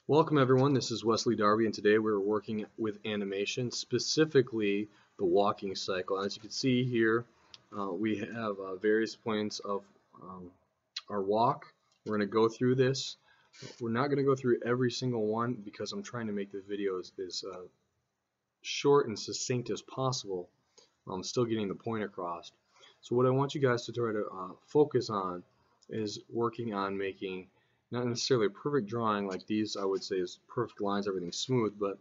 Welcome everyone, this is Wesley Darby and today we're working with animation, specifically the walking cycle. As you can see here, we have various points of our walk. We're going to go through this. We're not going to go through every single one because I'm trying to make the video as short and succinct as possible. I'm still getting the point across. So what I want you guys to try to focus on is working on making not necessarily a perfect drawing like these. I would say is perfect lines, everything's smooth, but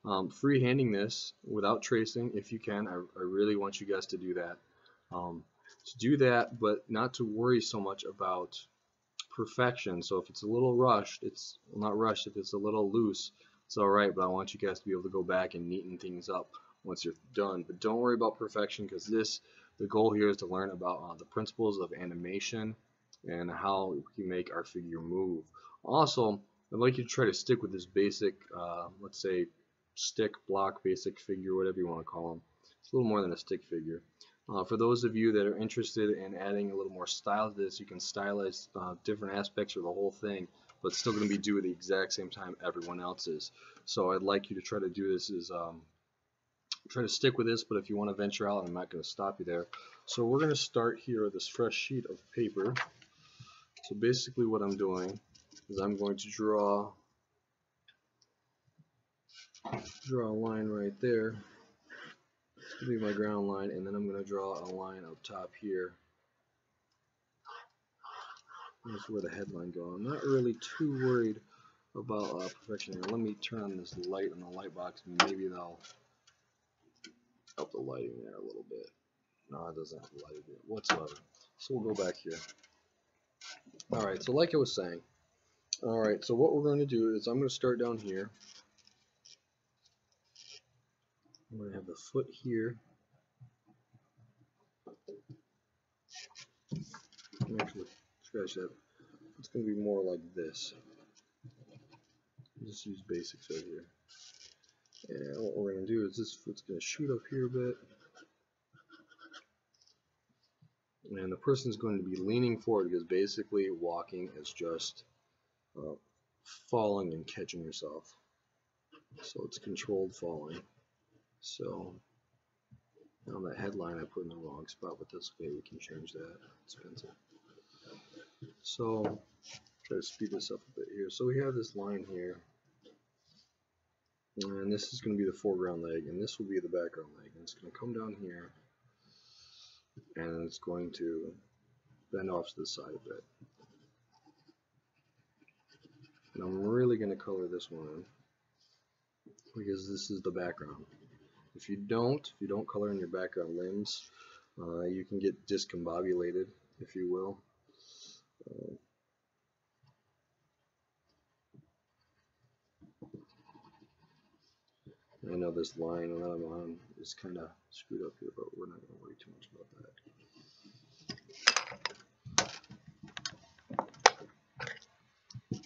freehanding this without tracing if you can. I really want you guys to do that. To do that, but not to worry so much about perfection. So if it's a little rushed, it's well, not rushed. If it's a little loose, it's all right. But I want you guys to be able to go back and neaten things up once you're done. But don't worry about perfection because the goal here is to learn about the principles of animation and how we make our figure move. Also, I'd like you to try to stick with this basic, let's say, stick, block, basic figure, whatever you want to call them. It's a little more than a stick figure. For those of you that are interested in adding a little more style to this, you can stylize different aspects of the whole thing, but still going to be due at the exact same time everyone else is. So I'd like you to try to do this is try to stick with this, but if you want to venture out, I'm not going to stop you there. So we're going to start here with this fresh sheet of paper. So basically what I'm doing is I'm going to draw a line right there. This will be my ground line, and then I'm going to draw a line up top here. That's where the headline goes. I'm not really too worried about perfection here. Let me turn on this light on the light box. Maybe that'll help the lighting there a little bit. No, it doesn't have lighting there whatsoever. So we'll go back here. Alright, so like I was saying, alright, so what we're going to do is I'm going to start down here. I'm going to have the foot here. Actually, scratch that. It's going to be more like this. Just use basics right here. And what we're going to do is this foot's going to shoot up here a bit. And the person's going to be leaning forward because basically walking is just falling and catching yourself. So it's controlled falling. So now that headline I put in the wrong spot, but that's okay, we can change that. It's pencil. So try to speed this up a bit here. So we have this line here, and this is going to be the foreground leg, and this will be the background leg, and it's going to come down here, and it's going to bend off to the side a bit. And I'm really going to color this one in because this is the background. If you don't color in your background limbs, you can get discombobulated, if you will. I know this line that I'm on is kind of screwed up here, but we're not going to worry too much about that.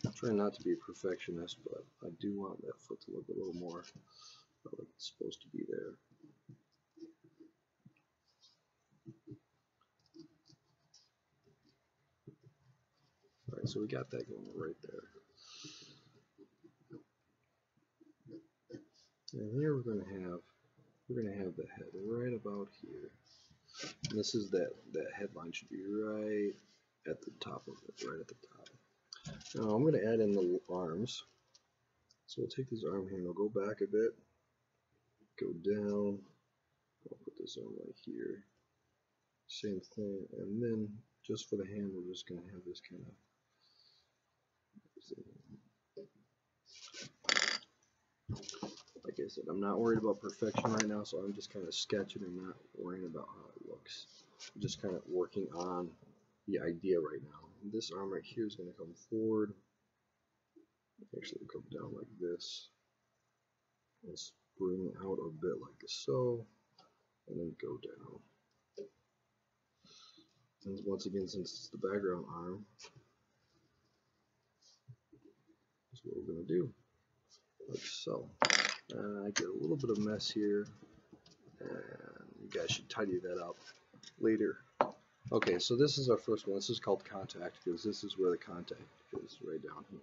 I'm trying not to be a perfectionist, but I do want that foot to look a little more like it's supposed to be there. Alright, so we got that going right there. And here we're going to have the head right about here. And this is that headline should be right at the top of it, right at the top. Now I'm going to add in the arms. So we'll take this arm here and we'll go back a bit, go down. I'll put this arm right here. Same thing, and then just for the hand, we're just going to have this kind of. Like I said, I'm not worried about perfection right now, so I'm just kind of sketching and not worrying about how it looks. I'm just kind of working on the idea right now. And this arm right here is going to come forward. Actually, come down like this. And spring out a bit like so, and then go down. And once again, since it's the background arm, that's what we're going to do. Like so. I get a little bit of mess here, and you guys should tidy that up later. Okay, so this is our first one. This is called contact because this is where the contact is, right down here.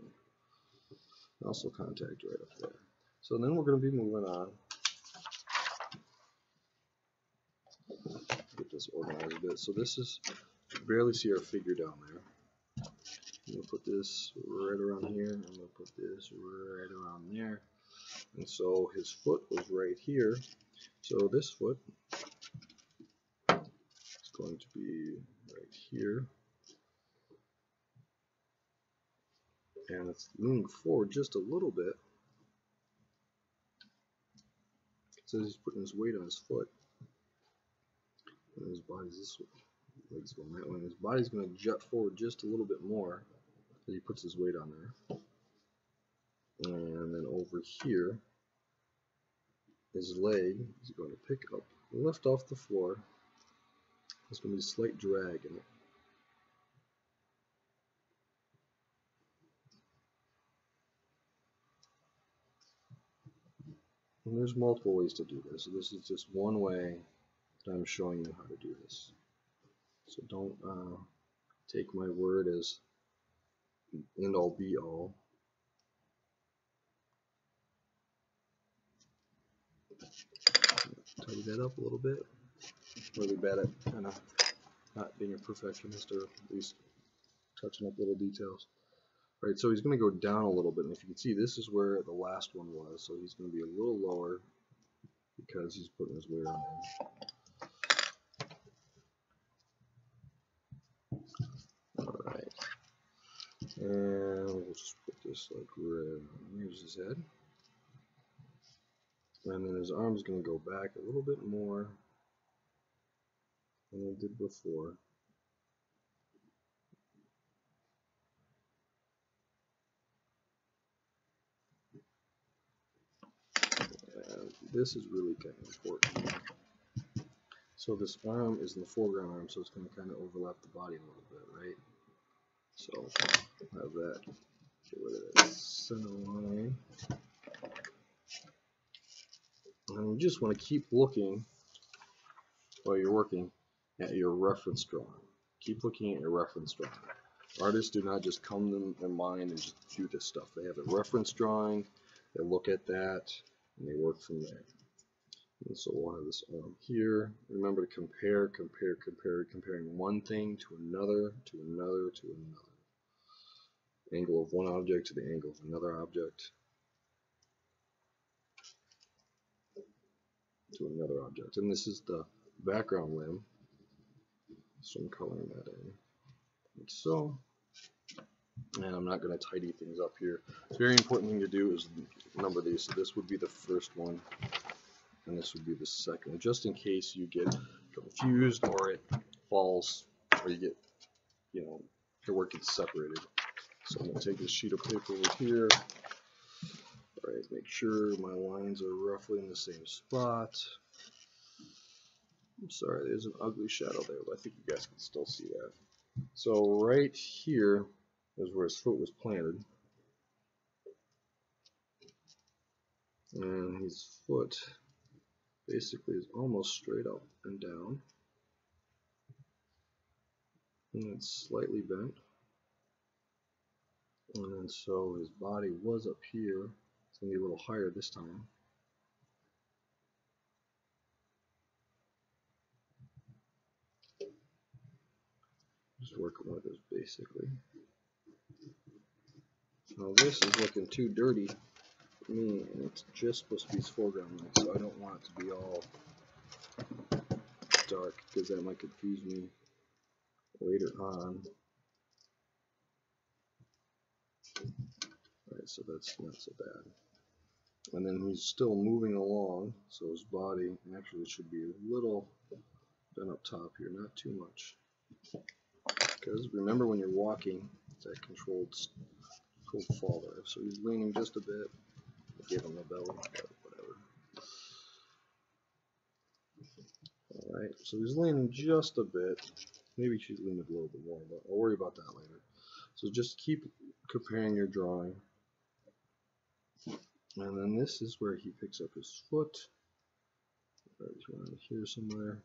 muscle contact right up there. So then we're going to be moving on. Get this organized a bit. So this is, you barely see our figure down there. I'm going to put this right around here. I'm going to put this right around there. And so his foot was right here. So this foot is going to be right here. And it's leaning forward just a little bit. It says he's putting his weight on his foot. And his body's this way. Legs going that way. And his body's going to jut forward just a little bit more as he puts his weight on there. And then over here, his leg is going to pick up, lift off the floor. There's going to be a slight drag in it. And there's multiple ways to do this. So this is just one way that I'm showing you how to do this. So don't take my word as end all be all. Tidy that up a little bit. Really bad at kind of not being a perfectionist, or at least touching up little details. Right, so he's going to go down a little bit, and if you can see, this is where the last one was, so he's going to be a little lower because he's putting his weight on there. Alright, and we'll just put this like right, here's his head. And then his arm's going to go back a little bit more than it did before. And this is really kind of important. So this arm is in the foreground arm, so it's going to kind of overlap the body a little bit, right? So have that, get rid of that center line. And you just want to keep looking while you're working at your reference drawing. Keep looking at your reference drawing. Artists do not just come to their mind and just do this stuff. They have a reference drawing, they look at that, and they work from there. And so we'll have this arm here. Remember to compare, comparing one thing to another, to another, to another. Angle of one object to the angle of another object, to another object. And this is the background limb. So I'm coloring that in. Like so. And I'm not going to tidy things up here. It's a very important thing to do is number these. So this would be the first one, and this would be the second one, just in case you get confused or it falls, or you get, your work gets separated. So I'm going to take this sheet of paper over here. Alright, make sure my lines are roughly in the same spot. I'm sorry, there's an ugly shadow there, but I think you guys can still see that. So right here is where his foot was planted. And his foot basically is almost straight up and down. And it's slightly bent. And then so his body was up here. It's going to be a little higher this time. Just working with this basically. Now this is looking too dirty for me, and it's just supposed to be his foreground line, so I don't want it to be all dark because that might confuse me later on. Alright, so that's not so bad. And then he's still moving along, so his body actually should be a little bent up top here, not too much. Because remember, when you're walking, it's that controlled fall there. So he's leaning just a bit. I gave him a belly, but whatever. Alright, so he's leaning just a bit. Maybe she's leaning a little bit more, but I'll worry about that later. So just keep comparing your drawing. And then this is where he picks up his foot. Right around here somewhere.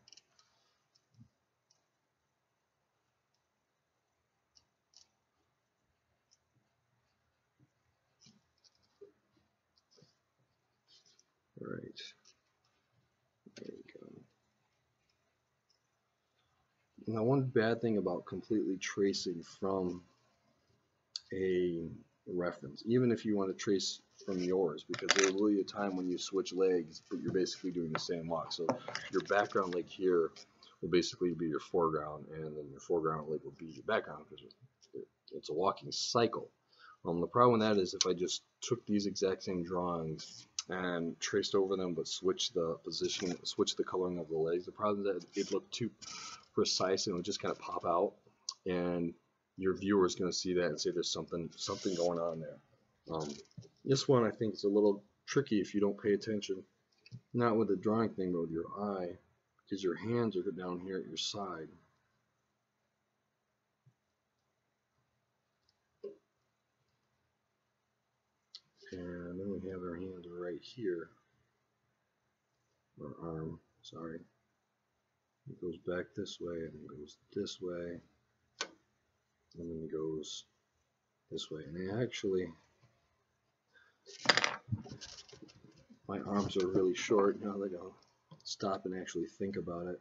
Alright, there we go. Now, one bad thing about completely tracing from a reference, even if you want to trace from yours, because there will be a time when you switch legs, but you're basically doing the same walk. So your background leg here will basically be your foreground, and then your foreground leg will be your background, because it's a walking cycle. The problem with that is if I just took these exact same drawings and traced over them, but switched the positioning, switched the coloring of the legs, the problem is that it looked too precise and it would just kind of pop out, and your viewer is going to see that and say there's something going on there. This one I think is a little tricky if you don't pay attention, not with the drawing thing, but with your eye, because your hands are down here at your side. And then we have our hands right here, or arm, sorry. It goes back this way, and it goes this way, and then it goes this way. And actually, my arms are really short. Now that I'll stop and actually think about it.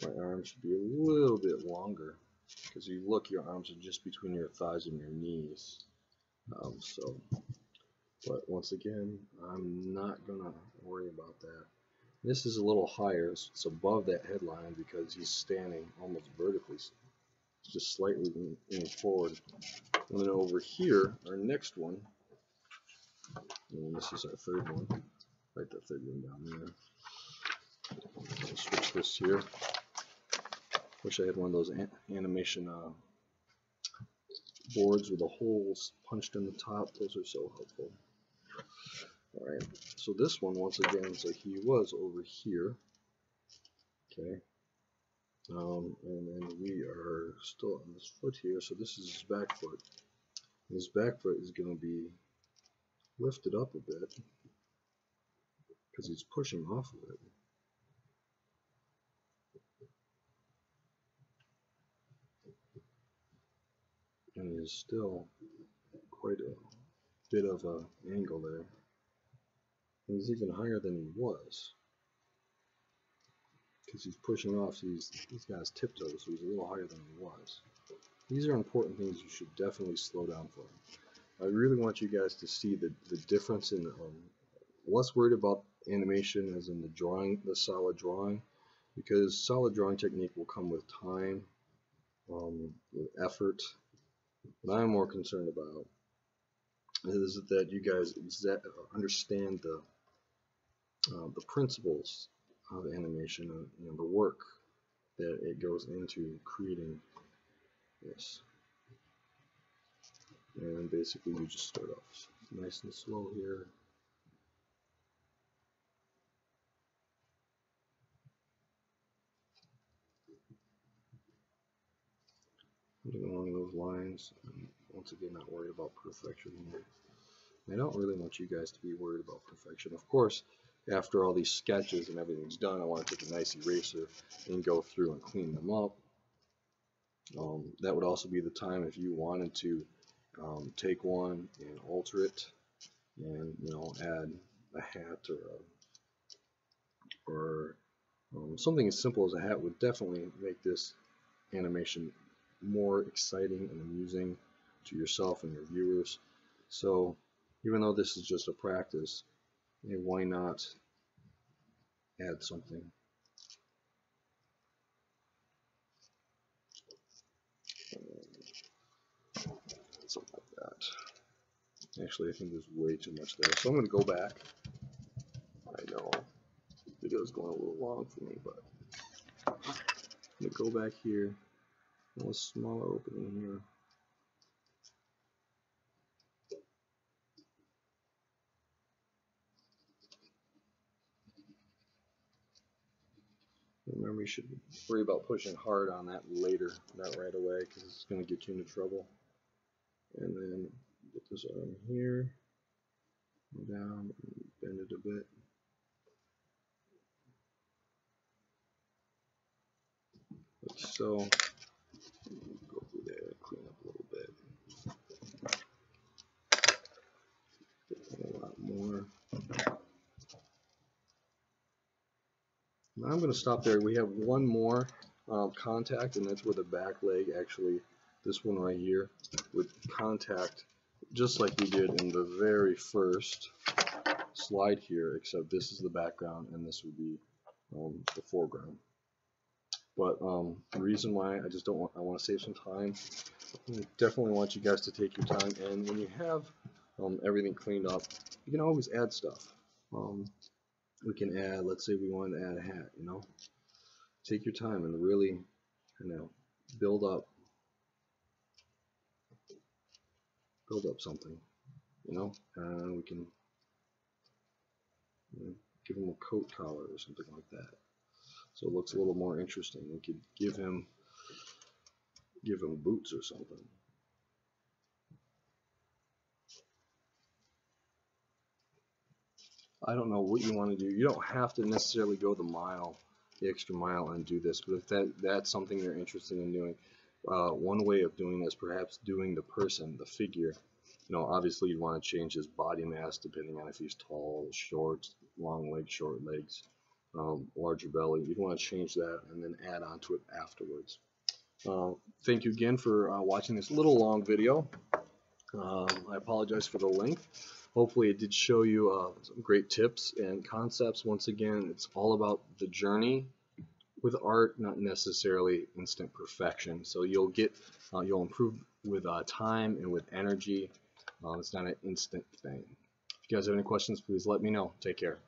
My arms should be a little bit longer, because you look, your arms are just between your thighs and your knees. But once again, I'm not gonna worry about that. This is a little higher, so it's above that headline because he's standing almost vertically. It's just slightly leaning forward. And then over here, our next one, and this is our third one. Write the third one down there. I'll switch this here. Wish I had one of those animation boards with the holes punched in the top. Those are so helpful. Alright, so this one, once again, so he was over here. Okay. And then we are still on this foot here, so this is his back foot. And his back foot is going to be lifted up a bit because he's pushing off of it. And there's still quite a bit of an angle there. And he's even higher than he was, because he's pushing off, so he's got his tiptoes, so he's a little higher than he was. These are important things you should definitely slow down for. I really want you guys to see the difference in less worried about animation as in the drawing, the solid drawing, because solid drawing technique will come with time, with effort. What I'm more concerned about is that you guys understand the principles of animation and the work that it goes into creating this. And basically we just start off nice and slow here. Something along those lines. And once again, not worried about perfection here. I don't really want you guys to be worried about perfection. Of course, after all these sketches and everything's done, I want to take a nice eraser and go through and clean them up. That would also be the time if you wanted to take one and alter it, and add a hat or something as simple as a hat would definitely make this animation more exciting and amusing to yourself and your viewers. So even though this is just a practice, why not add something? Something like that. Actually, I think there's way too much there, so I'm going to go back. I know the video is going a little long for me, but I'm going to go back here. A little smaller opening here. Remember, you should worry about pushing hard on that later, not right away, because it's going to get you into trouble. And then get this arm here, go down, bend it a bit. Like so. Go through there, clean up a little bit. Now I'm going to stop there. We have one more contact, and that's where the back leg, actually, this one right here, would contact just like we did in the very first slide here, except this is the background and this would be the foreground. But the reason why I just don't want, I want to save some time. I definitely want you guys to take your time, and when you have everything cleaned up, you can always add stuff. We can add, let's say we want to add a hat, you know. Take your time and really, build up something, you know. We can give him a coat collar or something like that, so it looks a little more interesting. We could give him boots or something. I don't know what you want to do. You don't have to necessarily go the extra mile and do this, but if that's something you're interested in doing, one way of doing this, perhaps doing the person, the figure. You know, obviously you'd want to change his body mass depending on if he's tall, short, long legs, short legs, larger belly. You'd want to change that and then add on to it afterwards. Thank you again for watching this little long video. I apologize for the length. Hopefully it did show you some great tips and concepts. Once again, it's all about the journey with art, not necessarily instant perfection. So you'll improve with time and with energy. It's not an instant thing. If you guys have any questions, please let me know. Take care.